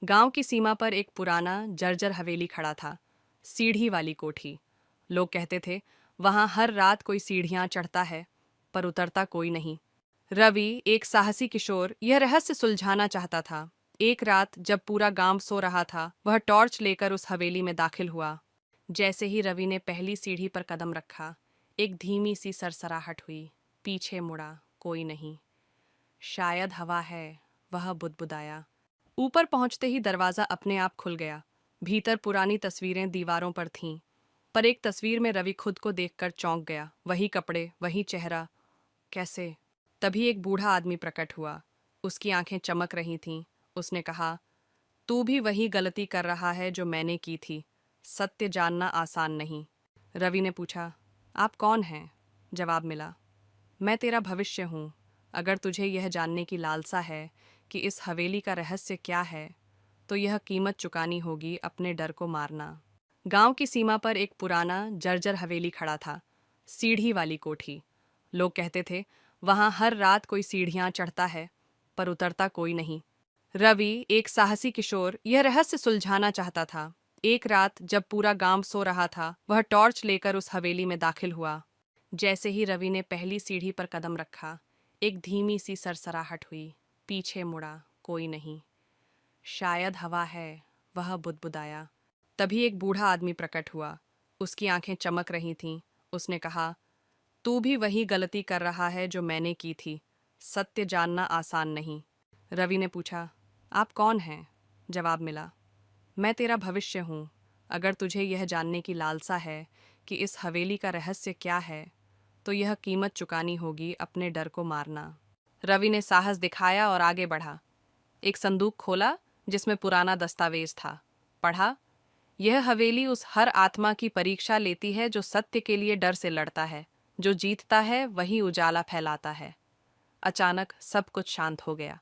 गांव की सीमा पर एक पुराना जर्जर हवेली खड़ा था। सीढ़ी वाली कोठी। लोग कहते थे वहां हर रात कोई सीढ़ियां चढ़ता है, पर उतरता कोई नहीं। रवि, एक साहसी किशोर, यह रहस्य सुलझाना चाहता था। एक रात जब पूरा गांव सो रहा था, वह टॉर्च लेकर उस हवेली में दाखिल हुआ। जैसे ही रवि ने पहली सीढ़ी पर कदम रखा, एक धीमी सी सरसराहट हुई। पीछे मुड़ा, कोई नहीं। शायद हवा है, वह बुदबुदाया। ऊपर पहुंचते ही दरवाजा अपने आप खुल गया। भीतर पुरानी तस्वीरें दीवारों पर थीं, पर एक तस्वीर में रवि खुद को देखकर चौंक गया। वही कपड़े, वही चेहरा। कैसे? तभी एक बूढ़ा आदमी प्रकट हुआ। उसकी आंखें चमक रही थीं। उसने कहा, तू भी वही गलती कर रहा है जो मैंने की थी। सत्य जानना आसान नहीं। रवि ने पूछा, आप कौन हैं? जवाब मिला, मैं तेरा भविष्य हूँ। अगर तुझे यह जानने की लालसा है कि इस हवेली का रहस्य क्या है, तो यह कीमत चुकानी होगी अपने डर को मारना। गांव की सीमा पर एक पुराना जर्जर हवेली खड़ा था। सीढ़ी वाली कोठी। लोग कहते थे वहां हर रात कोई सीढ़ियां चढ़ता है, पर उतरता कोई नहीं। रवि, एक साहसी किशोर, यह रहस्य सुलझाना चाहता था। एक रात जब पूरा गांव सो रहा था, वह टॉर्च लेकर उस हवेली में दाखिल हुआ। जैसे ही रवि ने पहली सीढ़ी पर कदम रखा, एक धीमी सी सरसराहट हुई। पीछे मुड़ा, कोई नहीं। शायद हवा है, वह बुदबुदाया। तभी एक बूढ़ा आदमी प्रकट हुआ। उसकी आंखें चमक रही थीं। उसने कहा, तू भी वही गलती कर रहा है जो मैंने की थी। सत्य जानना आसान नहीं। रवि ने पूछा, आप कौन हैं? जवाब मिला, मैं तेरा भविष्य हूँ। अगर तुझे यह जानने की लालसा है कि इस हवेली का रहस्य क्या है, तो यह कीमत चुकानी होगी अपने डर को मारना। रवि ने साहस दिखाया और आगे बढ़ा। एक संदूक खोला जिसमें पुराना दस्तावेज था। पढ़ा, यह हवेली उस हर आत्मा की परीक्षा लेती है जो सत्य के लिए डर से लड़ता है। जो जीतता है वही उजाला फैलाता है। अचानक सब कुछ शांत हो गया।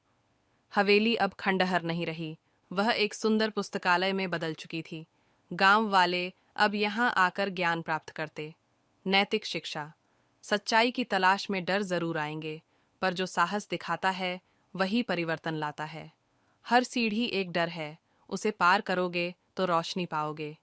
हवेली अब खंडहर नहीं रही, वह एक सुंदर पुस्तकालय में बदल चुकी थी। गांव वाले अब यहाँ आकर ज्ञान प्राप्त करते। नैतिक शिक्षा। सच्चाई की तलाश में डर जरूर आएंगे, पर जो साहस दिखाता है वही परिवर्तन लाता है। हर सीढ़ी एक डर है, उसे पार करोगे तो रोशनी पाओगे।